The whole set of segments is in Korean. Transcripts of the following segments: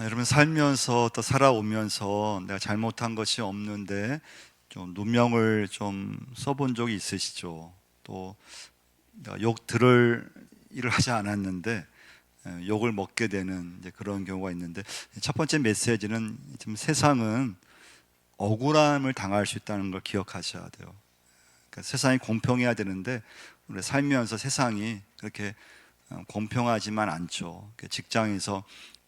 여러분 살면서 또 살아오면서 내가 잘못한 것이 없는데 좀 누명을 좀 써본 적이 있으시죠? 또 내가 욕 들을 일을 하지 않았는데 욕을 먹게 되는 이제 그런 경우가 있는데, 첫 번째 메시지는 지금 세상은 억울함을 당할 수 있다는 걸 기억하셔야 돼요. 그러니까 세상이 공평해야 되는데 우리 살면서 세상이 그렇게 공평하지만 않죠. 직장에서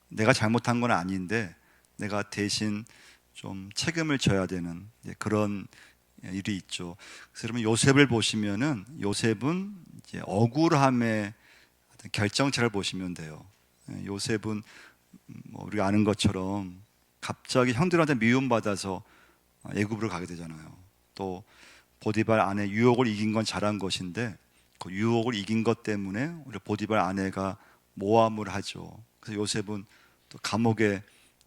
내가 잘못한 건 아닌데 내가 대신 좀 책임을 져야 되는 그런 일이 있죠. 그래서 여러분 요셉을 보시면은 요셉은 이제 억울함의 어떤 결정체를 보시면 돼요. 요셉은 뭐 우리가 아는 것처럼 갑자기 형들한테 미움받아서 애굽으로 가게 되잖아요. 또 보디발 아내 유혹을 이긴 건 잘한 것인데 그 유혹을 이긴 것 때문에 우리 보디발 아내가 모함을 하죠. 그래서 요셉은 또 감옥에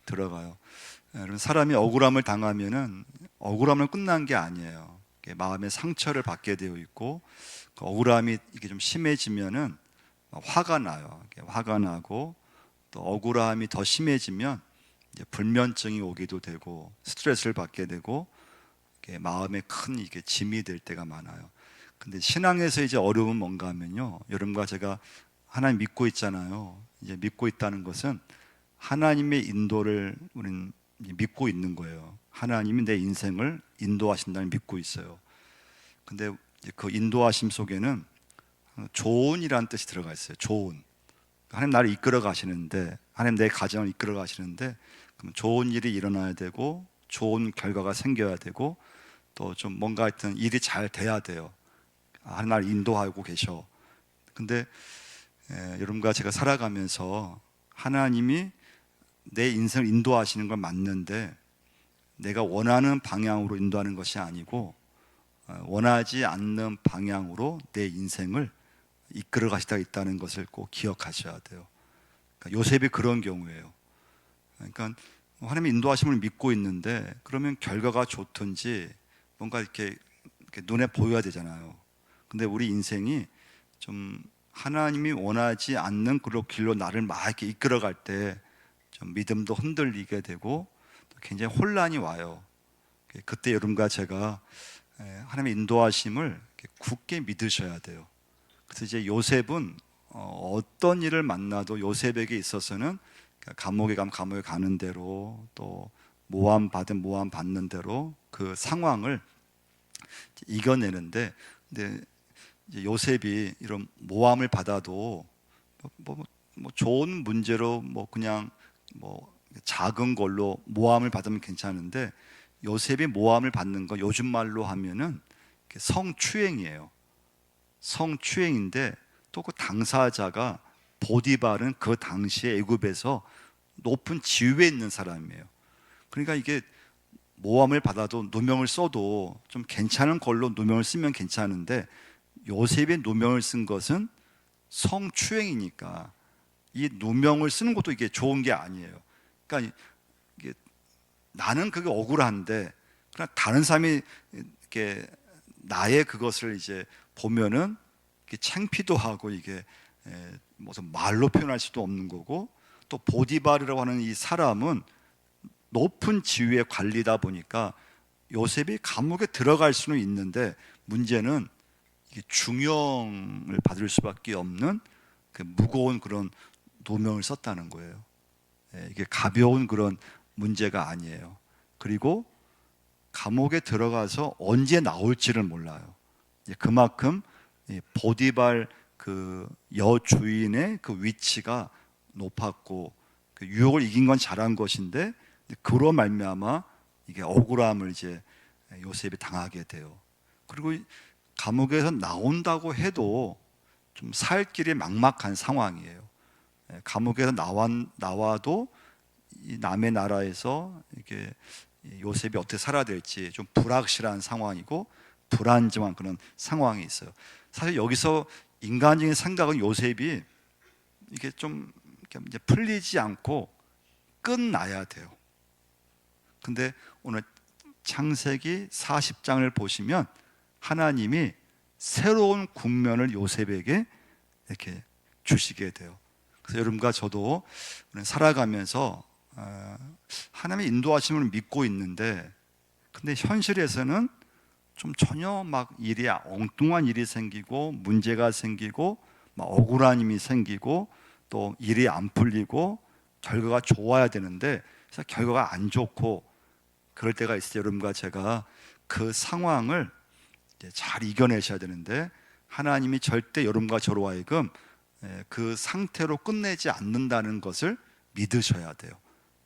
들어가요. 여러분 사람이 억울함을 당하면은 억울함은 끝난 게 아니에요. 마음의 상처를 받게 되어 있고 그 억울함이 이게 좀 심해지면은 화가 나요. 화가 나고 또 억울함이 더 심해지면 이제 불면증이 오기도 되고 스트레스를 받게 되고 마음에 큰 이게 짐이 될 때가 많아요. 근데 신앙에서 이제 어려움은 뭔가 하면요. 여러분과 제가 하나님 믿고 있잖아요. 이제 믿고 있다는 것은 하나님의 인도를 우리는 믿고 있는 거예요. 하나님이 내 인생을 인도하신다는 믿고 있어요. 근데 그 인도하심 속에는 조언이라는 뜻이 들어가 있어요. 조언. 하나님 나를 이끌어 가시는데, 하나님 내 가정을 이끌어 가시는데, 그럼 좋은 일이 일어나야 되고, 좋은 결과가 생겨야 되고, 또 좀 뭔가 하여튼 일이 잘 돼야 돼요. 하나님 나를 인도하고 계셔. 근데 여러분과 제가 살아가면서 하나님이 내 인생을 인도하시는 건 맞는데 내가 원하는 방향으로 인도하는 것이 아니고 원하지 않는 방향으로 내 인생을 이끌어 가시다 있다는 것을 꼭 기억하셔야 돼요. 그러니까 요셉이 그런 경우예요. 그러니까 하나님의 인도하심을 믿고 있는데 그러면 결과가 좋든지 뭔가 이렇게 눈에 보여야 되잖아요. 근데 우리 인생이 좀 하나님이 원하지 않는 그런 길로 나를 막 이렇게 이끌어갈 때 좀 믿음도 흔들리게 되고 또 굉장히 혼란이 와요. 그때 여러분과 제가 하나님의 인도하심을 이렇게 굳게 믿으셔야 돼요. 그래서 이제 요셉은 어떤 일을 만나도 요셉에게 있어서는 감옥에 가면 감옥에 가는 대로 또 모함 받은 모함 받는 대로 그 상황을 이겨내는데, 근데 이제 요셉이 이런 모함을 받아도 뭐 좋은 문제로 뭐 그냥 뭐 작은 걸로 모함을 받으면 괜찮은데 요셉이 모함을 받는 거 요즘 말로 하면은 성추행이에요. 성추행인데 또 그 당사자가 보디발은 그 당시에 애굽에서 높은 지위에 있는 사람이에요. 그러니까 이게 모함을 받아도 누명을 써도 좀 괜찮은 걸로 누명을 쓰면 괜찮은데 요셉이 누명을 쓴 것은 성추행이니까 이 누명을 쓰는 것도 이게 좋은 게 아니에요. 그러니까 이게 나는 그게 억울한데 그냥 다른 사람이 이렇게 나의 그것을 이제 보면은 이게 창피도 하고 이게 무슨 말로 표현할 수도 없는 거고 또 보디발이라고 하는 이 사람은 높은 지위의 관리다 보니까 요셉이 감옥에 들어갈 수는 있는데 문제는 이게 중형을 받을 수밖에 없는 그 무거운 그런 노명을 썼다는 거예요. 이게 가벼운 그런 문제가 아니에요. 그리고 감옥에 들어가서 언제 나올지를 몰라요. 그만큼 보디발 그 여주인의 그 위치가 높았고 그 유혹을 이긴 건 잘한 것인데 그로 말미암아 이게 억울함을 이제 요셉이 당하게 돼요. 그리고 감옥에서 나온다고 해도 좀 살 길이 막막한 상황이에요. 감옥에서 나와도 이 남의 나라에서 이게 요셉이 어떻게 살아야 될지 좀 불확실한 상황이고 불안정한 그런 상황이 있어요. 사실 여기서 인간적인 생각은 요셉이 이게 좀 이제 풀리지 않고 끝나야 돼요. 근데 오늘 창세기 40장을 보시면 하나님이 새로운 국면을 요셉에게 이렇게 주시게 돼요. 그래서 여러분과 저도 살아가면서 하나님의 인도하심을 믿고 있는데, 근데 현실에서는 좀 전혀 막 일이 엉뚱한 일이 생기고 문제가 생기고 막 억울한 힘이 생기고 또 일이 안 풀리고 결과가 좋아야 되는데 그래서 결과가 안 좋고 그럴 때가 있어요. 여러분과 제가 그 상황을 이제 잘 이겨내셔야 되는데 하나님이 절대 여러분과 저로 하여금 그 상태로 끝내지 않는다는 것을 믿으셔야 돼요.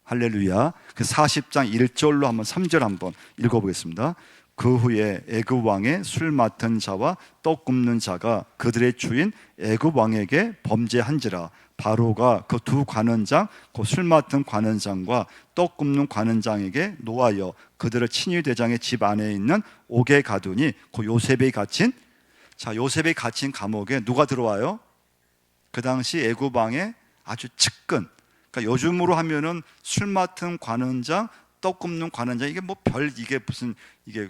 할렐루야. 그 40장 1절로 한번 3절 한번 읽어보겠습니다. 그 후에 애굽 왕의 술 맡은 자와 떡 굽는 자가 그들의 주인 애굽 왕에게 범죄한지라. 바로가 그 두 관원장, 그 술 맡은 관원장과 떡 굽는 관원장에게 노하여 그들을 친위 대장의 집 안에 있는 옥에 가두니, 그 요셉이 갇힌, 자, 요셉이 갇힌 감옥에 누가 들어와요? 그 당시 애굽 왕의 아주 측근, 그러니까 요즘으로 하면은 술 맡은 관원장, 떡 굽는 관원장, 이게 뭐 이게 무슨 이게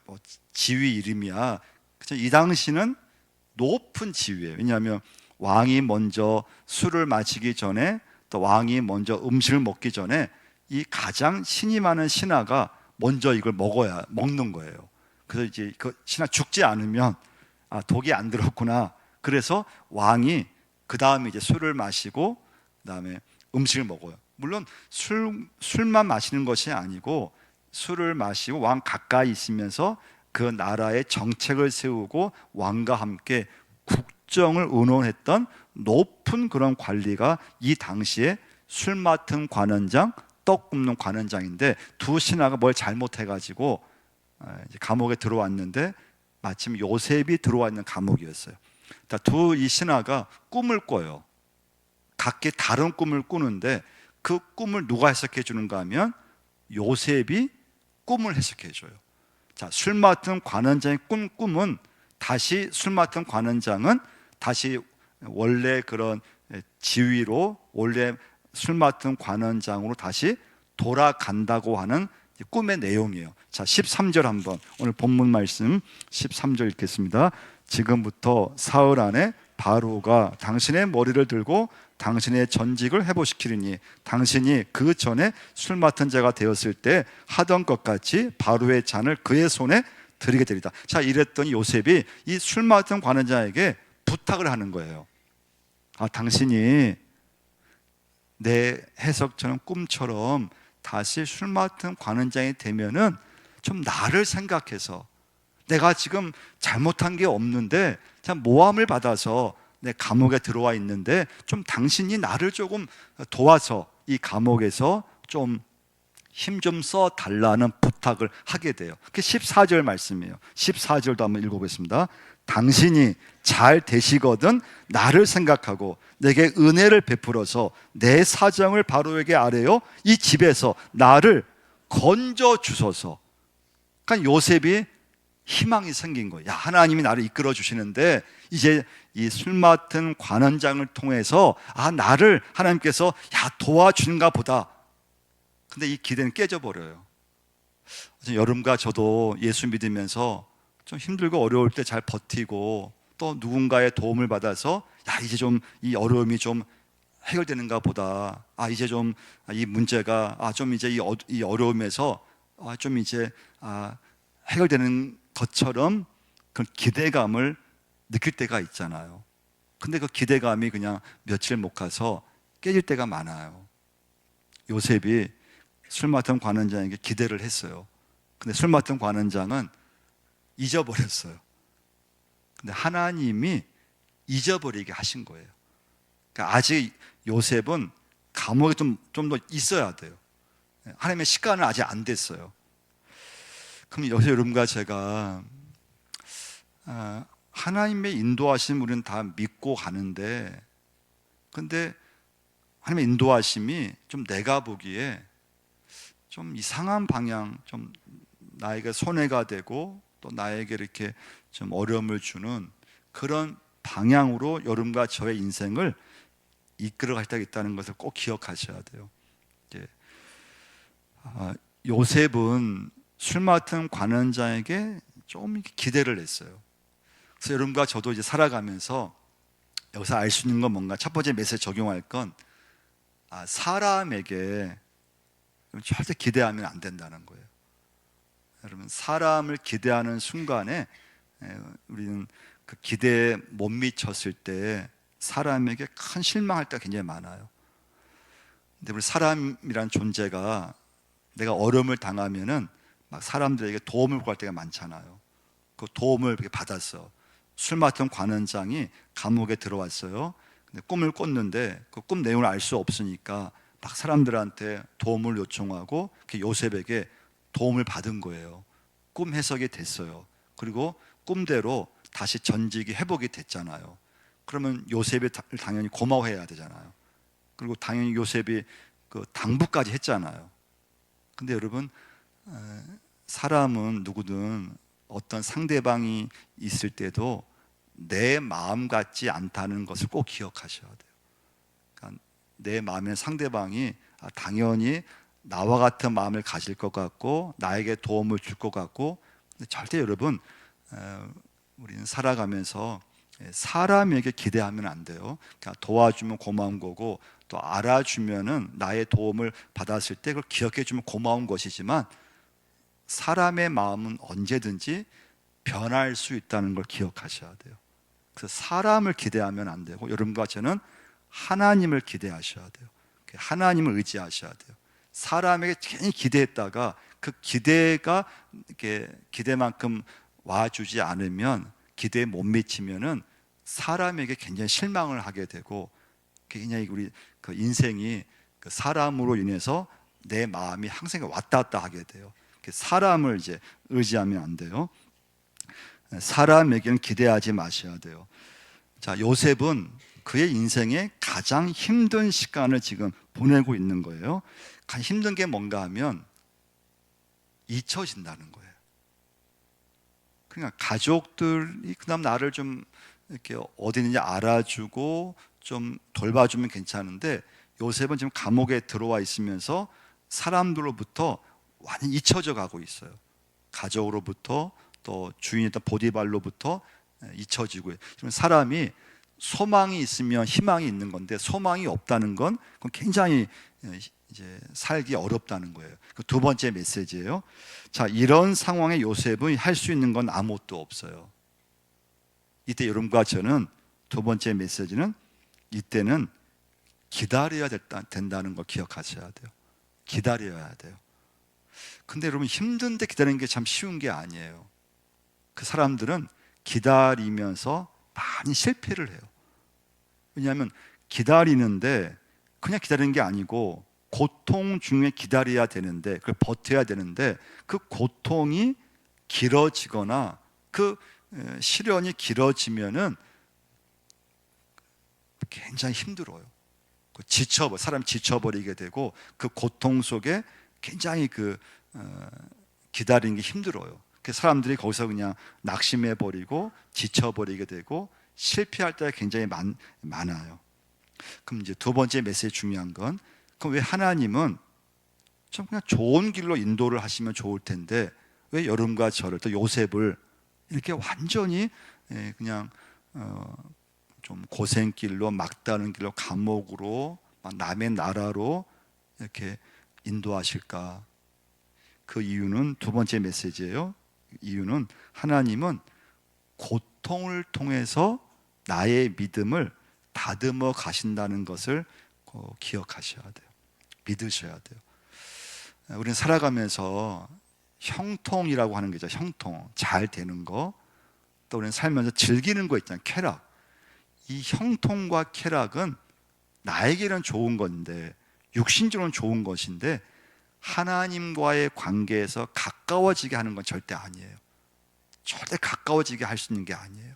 뭐 지위 이름이야. 그렇죠? 이 당시는 높은 지위예요. 왜냐하면 왕이 먼저 술을 마시기 전에, 또 왕이 먼저 음식을 먹기 전에 이 가장 신이 많은 신하가 먼저 이걸 먹는 거예요. 그래서 이제 그 신하 죽지 않으면 독이 안 들었구나. 그래서 왕이 그 다음에 이제 술을 마시고 그다음에 음식을 먹어요. 물론 술만 마시는 것이 아니고 술을 마시고 왕 가까이 있으면서 그 나라의 정책을 세우고 왕과 함께 국정을 의논했던 높은 그런 관리가 이 당시에 술 맡은 관원장, 떡 굽는 관원장인데, 두 신하가 뭘 잘못해가지고 감옥에 들어왔는데 마침 요셉이 들어와 있는 감옥이었어요. 두 이 신하가 꿈을 꿔요. 각기 다른 꿈을 꾸는데 그 꿈을 누가 해석해 주는가 하면 요셉이 꿈을 해석해 줘요. 자, 술 맡은 관원장의 꿈은 다시 술 맡은 관원장은 다시 원래 그런 지위로, 원래 술 맡은 관원장으로 다시 돌아간다고 하는 꿈의 내용이에요. 자, 13절 한번, 오늘 본문 말씀 13절 읽겠습니다. 지금부터 사흘 안에 바로가 당신의 머리를 들고 당신의 전직을 회복시키리니 당신이 그 전에 술 맡은 자가 되었을 때 하던 것 같이 바로의 잔을 그의 손에 드리게 되리다. 자, 이랬더니 요셉이 이 술 맡은 관원장에게 부탁을 하는 거예요. 당신이 내 해석처럼 꿈처럼 다시 술 맡은 관원장이 되면은 좀 나를 생각해서, 내가 지금 잘못한 게 없는데 참 모함을 받아서 내 감옥에 들어와 있는데 좀 당신이 나를 조금 도와서 이 감옥에서 좀 힘 좀 써 달라는 부탁을 하게 돼요. 그게 14절 말씀이에요. 14절도 한번 읽어보겠습니다. 당신이 잘 되시거든 나를 생각하고 내게 은혜를 베풀어서 내 사정을 바로에게 아뢰어 이 집에서 나를 건져 주소서. 그러니까 요셉이 희망이 생긴 거예요. 야, 하나님이 나를 이끌어 주시는데 이제 이 술 맡은 관원장을 통해서 나를 하나님께서 도와주는가 보다. 근데 이 기대는 깨져버려요. 여러분과 저도 예수 믿으면서 좀 힘들고 어려울 때 잘 버티고 또 누군가의 도움을 받아서 이제 좀 이 어려움이 좀 해결되는가 보다. 이제 좀 이 문제가 좀 이제 이 어려움에서 좀 이제 해결되는 것처럼 그런 기대감을 느낄 때가 있잖아요. 근데 그 기대감이 그냥 며칠 못 가서 깨질 때가 많아요. 요셉이 술 맡은 관원장에게 기대를 했어요. 근데 술 맡은 관원장은 잊어버렸어요. 근데 하나님이 잊어버리게 하신 거예요. 그러니까 아직 요셉은 감옥에 좀 더 있어야 돼요. 하나님의 시간은 아직 안 됐어요. 그럼 여기서 여러분과 제가 하나님의 인도하심 우리는 다 믿고 가는데, 근데 하나님의 인도하심이 좀 내가 보기에 좀 이상한 방향, 좀 나에게 손해가 되고 또 나에게 이렇게 좀 어려움을 주는 그런 방향으로 여러분과 저의 인생을 이끌어갈 때가 있다는 것을 꼭 기억하셔야 돼요. 요셉은 술 맡은 관원장에게 좀 기대를 했어요. 그래서 여러분과 저도 이제 살아가면서 여기서 알 수 있는 건 뭔가, 첫 번째 메시지 적용할 건 사람에게 그럼 절대 기대하면 안 된다는 거예요. 여러분, 사람을 기대하는 순간에 우리는 그 기대에 못 미쳤을 때 사람에게 큰 실망할 때가 굉장히 많아요. 근데 우리 사람이란 존재가 내가 어려움을 당하면은 막 사람들에게 도움을 구할 때가 많잖아요. 그 도움을 이렇게 받았어. 술 맡은 관원장이 감옥에 들어왔어요. 근데 꿈을 꿨는데 그 꿈 내용을 알 수 없으니까 막 사람들한테 도움을 요청하고 요셉에게 도움을 받은 거예요. 꿈 해석이 됐어요. 그리고 꿈대로 다시 전직이 회복이 됐잖아요. 그러면 요셉이 당연히 고마워해야 되잖아요. 그리고 당연히 요셉이 그 당부까지 했잖아요. 근데 여러분, 사람은 누구든 어떤 상대방이 있을 때도 내 마음 같지 않다는 것을 꼭 기억하셔야 돼요. 그러니까 내 마음의 상대방이 당연히 나와 같은 마음을 가질 것 같고 나에게 도움을 줄 것 같고, 근데 절대 여러분, 우리는 살아가면서 사람에게 기대하면 안 돼요. 그러니까 도와주면 고마운 거고, 또 알아주면은 나의 도움을 받았을 때 그걸 기억해 주면 고마운 것이지만, 사람의 마음은 언제든지 변할 수 있다는 걸 기억하셔야 돼요. 그래서 사람을 기대하면 안 되고, 여러분과 저는 하나님을 기대하셔야 돼요. 하나님을 의지하셔야 돼요. 사람에게 괜히 기대했다가 그 기대가 이렇게 기대만큼 와주지 않으면, 기대에 못 미치면은 사람에게 굉장히 실망을 하게 되고, 굉장히 우리 그 인생이 그 사람으로 인해서 내 마음이 항상 왔다 갔다 하게 돼요. 사람을 이제 의지하면 안 돼요. 사람에게는 기대하지 마셔야 돼요. 자, 요셉은 그의 인생에 가장 힘든 시간을 지금 보내고 있는 거예요. 가장 힘든 게 뭔가 하면 잊혀진다는 거예요. 그러니까 가족들이 그다음 나를 좀 이렇게 어디 있는지 알아주고 좀 돌봐주면 괜찮은데, 요셉은 지금 감옥에 들어와 있으면서 사람들로부터 완전히 잊혀져 가고 있어요. 가족으로부터, 또 주인이었던 보디발로부터 잊혀지고, 사람이 소망이 있으면 희망이 있는 건데 소망이 없다는 건 그건 굉장히 이제 살기 어렵다는 거예요. 그 두 번째 메시지예요. 자, 이런 상황에 요셉은 할 수 있는 건 아무것도 없어요. 이때 여러분과 저는 두 번째 메시지는, 이때는 기다려야 된다는 걸 기억하셔야 돼요. 기다려야 돼요. 근데 여러분, 힘든데 기다리는 게 참 쉬운 게 아니에요. 그 사람들은 기다리면서 많이 실패를 해요. 왜냐하면 기다리는데 그냥 기다리는 게 아니고 고통 중에 기다려야 되는데, 그걸 버텨야 되는데, 그 고통이 길어지거나 그 시련이 길어지면은 굉장히 힘들어요. 사람이 지쳐버리게 되고, 그 고통 속에 굉장히 기다리는 게 힘들어요. 그래서 사람들이 거기서 그냥 낙심해 버리고 지쳐버리게 되고 실패할 때가 굉장히 많아요. 그럼 이제 두 번째 메시지 중요한 건, 그럼 왜 하나님은 좀 그냥 좋은 길로 인도를 하시면 좋을 텐데 왜 여러분과 저를, 또 요셉을 이렇게 완전히 그냥 좀 고생길로, 막다른 길로, 감옥으로, 남의 나라로 이렇게 인도하실까? 그 이유는 두 번째 메시지예요. 이유는 하나님은 고통을 통해서 나의 믿음을 다듬어 가신다는 것을 기억하셔야 돼요. 믿으셔야 돼요. 우리는 살아가면서 형통이라고 하는 게 있죠. 형통, 잘 되는 거. 또 우리는 살면서 즐기는 거 있잖아요. 쾌락. 이 형통과 쾌락은 나에게는 좋은 건데, 육신적으로는 좋은 것인데, 하나님과의 관계에서 가까워지게 하는 건 절대 아니에요. 절대 가까워지게 할 수 있는 게 아니에요.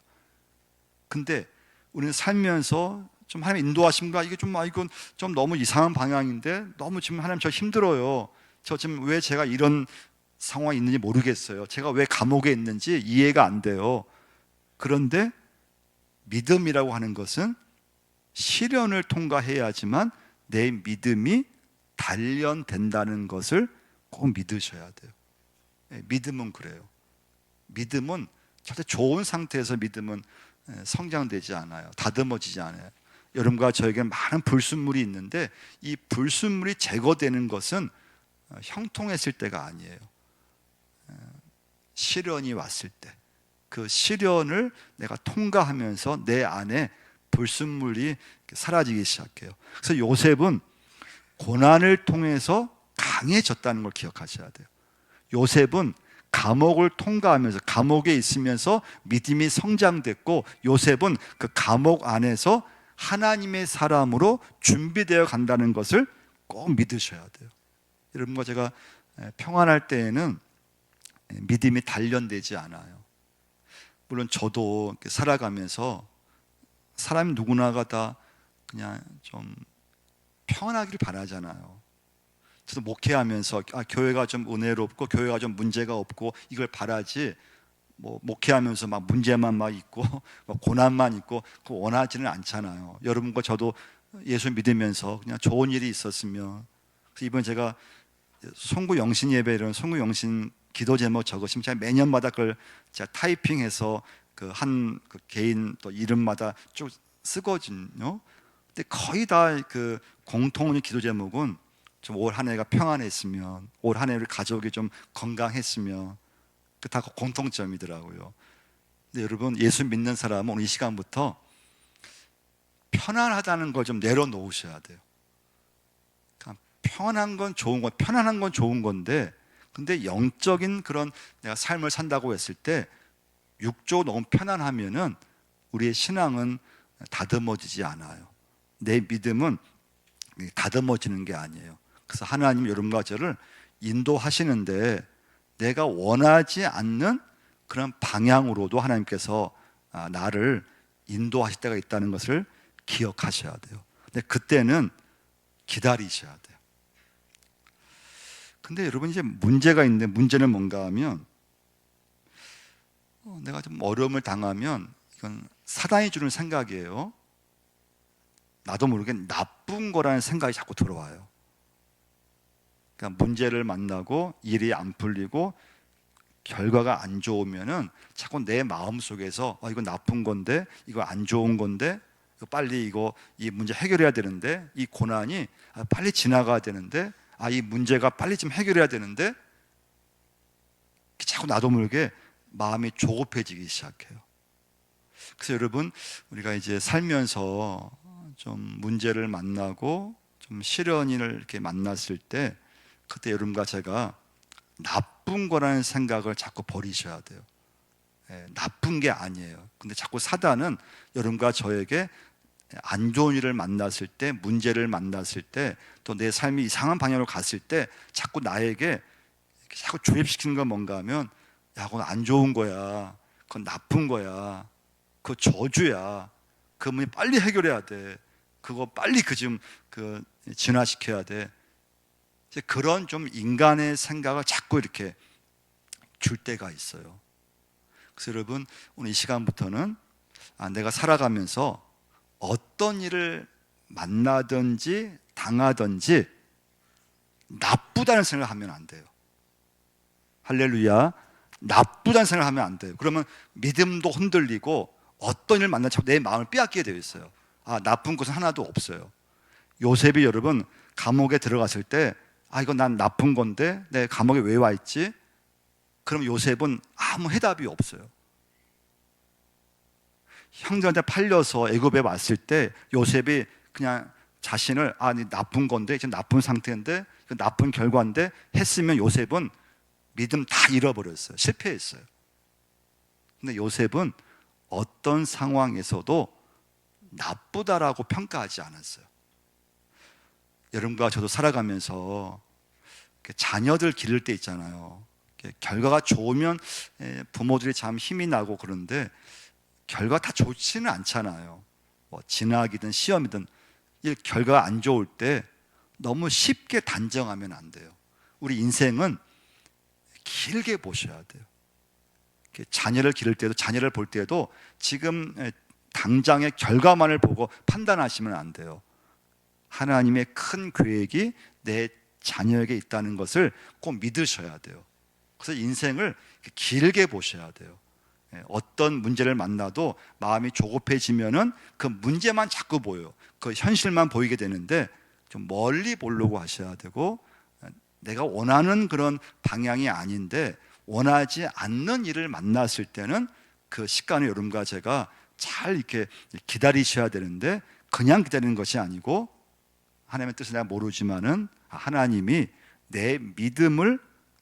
근데 우리는 살면서 좀 하나님 인도하심과, 이건 좀 너무 이상한 방향인데, 너무 지금 하나님 저 힘들어요. 저 지금 왜 제가 이런 상황이 있는지 모르겠어요. 제가 왜 감옥에 있는지 이해가 안 돼요. 그런데 믿음이라고 하는 것은 시련을 통과해야지만 내 믿음이 단련된다는 것을 꼭 믿으셔야 돼요. 믿음은 그래요. 믿음은 절대 좋은 상태에서 믿음은 성장되지 않아요. 다듬어지지 않아요. 여러분과 저에게 많은 불순물이 있는데 이 불순물이 제거되는 것은 형통했을 때가 아니에요. 시련이 왔을 때 그 시련을 내가 통과하면서 내 안에 불순물이 사라지기 시작해요. 그래서 요셉은 고난을 통해서 강해졌다는 걸 기억하셔야 돼요. 요셉은 감옥을 통과하면서 감옥에 있으면서 믿음이 성장됐고, 요셉은 그 감옥 안에서 하나님의 사람으로 준비되어 간다는 것을 꼭 믿으셔야 돼요. 여러분과 제가 평안할 때에는 믿음이 단련되지 않아요. 물론 저도 살아가면서 사람이 누구나가 다 그냥 좀 평안하기를 바라잖아요. 저도 목회하면서 교회가 좀 은혜롭고 교회가 좀 문제가 없고 이걸 바라지, 목회하면서 막 문제만 막 있고 막 고난만 있고 그거 원하지는 않잖아요. 여러분과 저도 예수 믿으면서 그냥 좋은 일이 있었으면. 그래서 이번에 제가 송구 영신 예배, 이런 송구 영신 기도 제목 적으시면 제가 매년마다 그걸 제가 타이핑해서 그 개인 또 이름마다 쭉 쓰거든요. 근데 거의 다 그 공통의 기도 제목은 좀 올 한 해가 평안했으면, 올 한 해를 가족이 좀 건강했으면, 그 다 공통점이더라고요. 근데 여러분, 예수 믿는 사람은 오늘 이 시간부터 편안하다는 걸 좀 내려놓으셔야 돼요. 그러니까 편한 건 좋은 건데, 근데 영적인 그런 내가 삶을 산다고 했을 때 육조 너무 편안하면은 우리의 신앙은 다듬어지지 않아요. 내 믿음은 다듬어지는 게 아니에요. 그래서 하나님 여러분과 저를 인도하시는데 내가 원하지 않는 그런 방향으로도 하나님께서 나를 인도하실 때가 있다는 것을 기억하셔야 돼요. 근데 그때는 기다리셔야 돼요. 근데 여러분, 이제 문제가 있는데, 문제는 뭔가 하면 내가 좀 어려움을 당하면 이건 사단이 주는 생각이에요. 나도 모르게 나쁜 거라는 생각이 자꾸 들어와요. 그러니까 문제를 만나고 일이 안 풀리고 결과가 안 좋으면은 자꾸 내 마음 속에서 이거 나쁜 건데, 이거 안 좋은 건데, 빨리 이 문제 해결해야 되는데, 이 고난이 빨리 지나가야 되는데, 이 문제가 빨리 좀 해결해야 되는데, 자꾸 나도 모르게 마음이 조급해지기 시작해요. 그래서 여러분, 우리가 이제 살면서 좀 문제를 만나고 좀 시련을 이렇게 만났을 때, 그때 여러분과 제가 나쁜 거라는 생각을 자꾸 버리셔야 돼요. 나쁜 게 아니에요. 근데 자꾸 사단은 여러분과 저에게 안 좋은 일을 만났을 때, 문제를 만났을 때, 또 내 삶이 이상한 방향으로 갔을 때 자꾸 나에게 자꾸 주입시키는 건 뭔가 하면, 그건 안 좋은 거야, 그건 나쁜 거야, 그거 저주야, 그 문제 빨리 해결해야 돼, 그거 빨리 진화시켜야 돼. 그런 좀 인간의 생각을 자꾸 이렇게 줄 때가 있어요. 그래서 여러분, 오늘 이 시간부터는 내가 살아가면서 어떤 일을 만나든지 당하든지 나쁘다는 생각을 하면 안 돼요. 할렐루야. 나쁘다는 생각을 하면 안 돼요. 그러면 믿음도 흔들리고 어떤 일을 만나도 내 마음을 빼앗기게 되어 있어요. 나쁜 것은 하나도 없어요. 요셉이 여러분 감옥에 들어갔을 때 이거 난 나쁜 건데 내 감옥에 왜 와 있지? 그럼 요셉은 아무 해답이 없어요. 형들한테 팔려서 애굽에 왔을 때 요셉이 그냥 자신을 나쁜 건데, 지금 나쁜 상태인데, 나쁜 결과인데 했으면 요셉은 믿음 다 잃어버렸어요. 실패했어요. 근데 요셉은 어떤 상황에서도 나쁘다라고 평가하지 않았어요. 여러분과 저도 살아가면서 자녀들 기를 때 있잖아요. 결과가 좋으면 부모들이 참 힘이 나고 그런데 결과 다 좋지는 않잖아요. 진학이든 시험이든 결과가 안 좋을 때 너무 쉽게 단정하면 안 돼요. 우리 인생은 길게 보셔야 돼요. 자녀를 기를 때도, 자녀를 볼 때도 지금 당장의 결과만을 보고 판단하시면 안 돼요. 하나님의 큰 계획이 내 자녀에게 있다는 것을 꼭 믿으셔야 돼요. 그래서 인생을 길게 보셔야 돼요. 어떤 문제를 만나도 마음이 조급해지면은 그 문제만 자꾸 보여요. 그 현실만 보이게 되는데 좀 멀리 보려고 하셔야 되고, 내가 원하는 그런 방향이 아닌데 원하지 않는 일을 만났을 때는 그 시간을 여러분과 제가 잘 이렇게 기다리셔야 되는데, 그냥 기다리는 것이 아니고 하나님의 뜻을 내가 모르지만은 하나님이 내 믿음을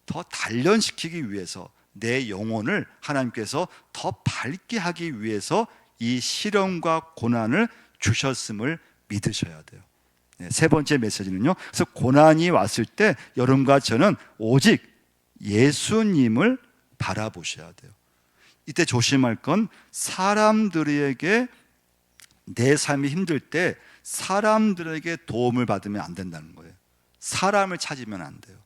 더 단련시키기 위해서, 내 영혼을 하나님께서 더 밝게 하기 위해서 이 시련과 고난을 주셨음을 믿으셔야 돼요. 세 번째 메시지는요, 그래서 고난이 왔을 때 여러분과 저는 오직 예수님을 바라보셔야 돼요. 이때 조심할 건, 사람들에게 내 삶이 힘들 때 사람들에게 도움을 받으면 안 된다는 거예요. 사람을 찾으면 안 돼요.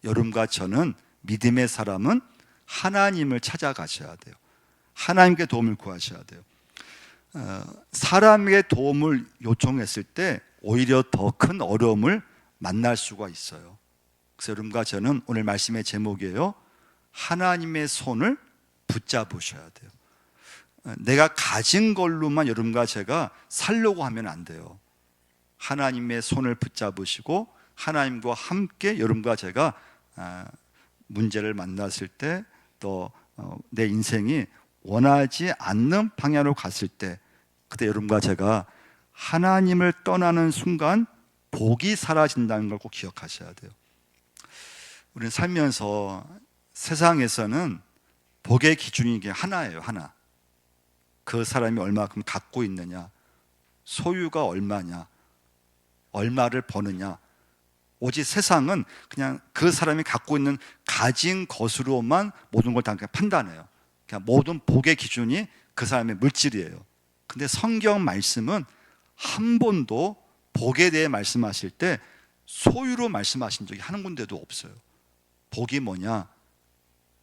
여러분과 저는, 믿음의 사람은 하나님을 찾아가셔야 돼요. 하나님께 도움을 구하셔야 돼요. 사람의 도움을 요청했을 때 오히려 더 큰 어려움을 만날 수가 있어요. 그래서 여러분과 저는 오늘 말씀의 제목이에요. 하나님의 손을 붙잡으셔야 돼요. 내가 가진 걸로만 여러분과 제가 살려고 하면 안 돼요. 하나님의 손을 붙잡으시고 하나님과 함께 여러분과 제가 문제를 만났을 때, 또 내 인생이 원하지 않는 방향으로 갔을 때, 그때 여러분과 제가 하나님을 떠나는 순간 복이 사라진다는 걸 꼭 기억하셔야 돼요. 우리는 살면서 세상에서는 복의 기준이 이게 하나예요. 하나. 그 사람이 얼마큼 갖고 있느냐, 소유가 얼마냐, 얼마를 버느냐. 오직 세상은 그냥 그 사람이 갖고 있는 가진 것으로만 모든 걸 다 판단해요. 그냥 모든 복의 기준이 그 사람의 물질이에요. 근데 성경 말씀은 한 번도 복에 대해 말씀하실 때 소유로 말씀하신 적이 한 군데도 없어요. 복이 뭐냐?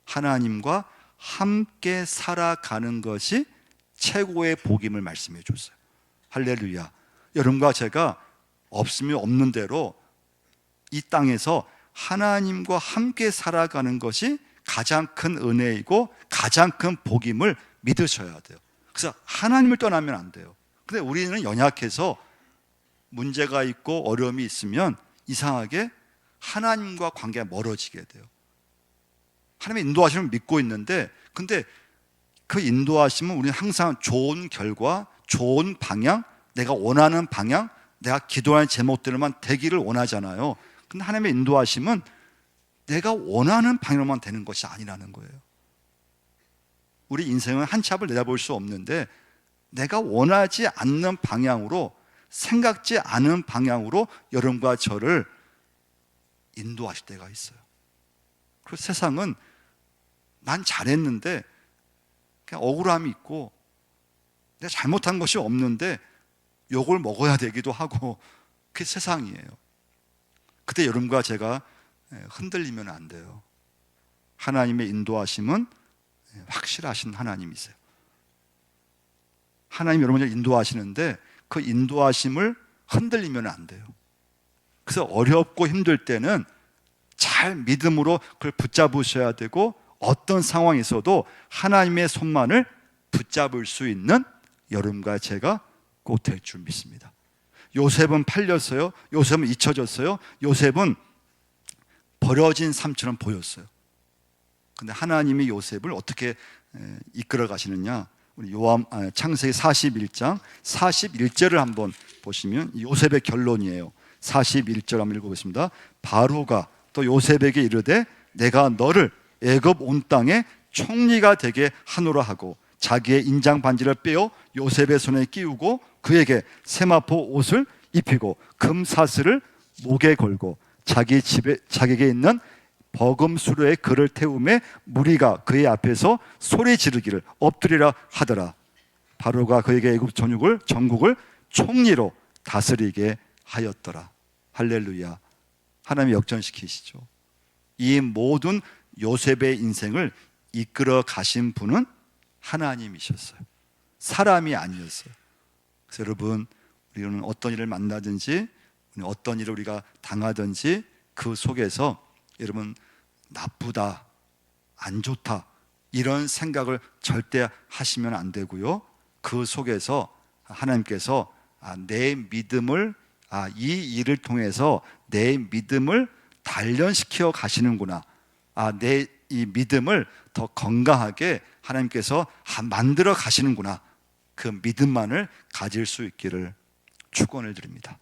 하나님과 함께 살아가는 것이 최고의 복임을 말씀해 줬어요. 할렐루야. 여러분과 제가 없으면 없는 대로 이 땅에서 하나님과 함께 살아가는 것이 가장 큰 은혜이고 가장 큰 복임을 믿으셔야 돼요. 그래서 하나님을 떠나면 안 돼요. 근데 우리는 연약해서 문제가 있고 어려움이 있으면 이상하게 하나님과 관계가 멀어지게 돼요. 하나님의 인도하심을 믿고 있는데, 근데 그 인도하심은 우리는 항상 좋은 결과, 좋은 방향, 내가 원하는 방향, 내가 기도하는 제목대로만 되기를 원하잖아요. 근데 하나님의 인도하심은 내가 원하는 방향으로만 되는 것이 아니라는 거예요. 우리 인생은 한 치 앞을 내다볼 수 없는데 내가 원하지 않는 방향으로, 생각지 않은 방향으로 여러분과 저를 인도하실 때가 있어요. 그리고 세상은 난 잘했는데 그냥 억울함이 있고, 내가 잘못한 것이 없는데 욕을 먹어야 되기도 하고, 그게 세상이에요. 그때 여러분과 제가 흔들리면 안 돼요. 하나님의 인도하심은 확실하신 하나님이세요. 하나님 여러분을 인도하시는데 그 인도하심을 흔들리면 안 돼요. 그래서 어렵고 힘들 때는 잘 믿음으로 그걸 붙잡으셔야 되고, 어떤 상황에서도 하나님의 손만을 붙잡을 수 있는 여러분과 제가 꼭 될 줄 믿습니다. 요셉은 팔렸어요. 요셉은 잊혀졌어요. 요셉은 버려진 삶처럼 보였어요. 근데 하나님이 요셉을 어떻게 이끌어 가시느냐? 우리 창세기 41장 41절을 한번 보시면 요셉의 결론이에요. 41절 한번 읽어보겠습니다. 바로가 또 요셉에게 이르되 내가 너를 애굽 온 땅에 총리가 되게 하노라 하고, 자기의 인장 반지를 빼어 요셉의 손에 끼우고 그에게 세마포 옷을 입히고 금사슬을 목에 걸고 자기에게 있는 버금수로의 그를 태우매 무리가 그의 앞에서 소리 지르기를 엎드리라 하더라. 바로가 그에게 애굽 전국을 총리로 다스리게 하였더라. 할렐루야. 하나님이 역전시키시죠. 이 모든 요셉의 인생을 이끌어 가신 분은 하나님이셨어요. 사람이 아니었어요. 그래서 여러분, 우리는 어떤 일을 만나든지 어떤 일을 우리가 당하든지 그 속에서 여러분 나쁘다, 안 좋다 이런 생각을 절대 하시면 안 되고요. 그 속에서 하나님께서 내 믿음을, 이 일을 통해서 내 믿음을 단련시켜 가시는구나. 내 이 믿음을 더 건강하게 하나님께서 만들어 가시는구나. 그 믿음만을 가질 수 있기를 축원을 드립니다.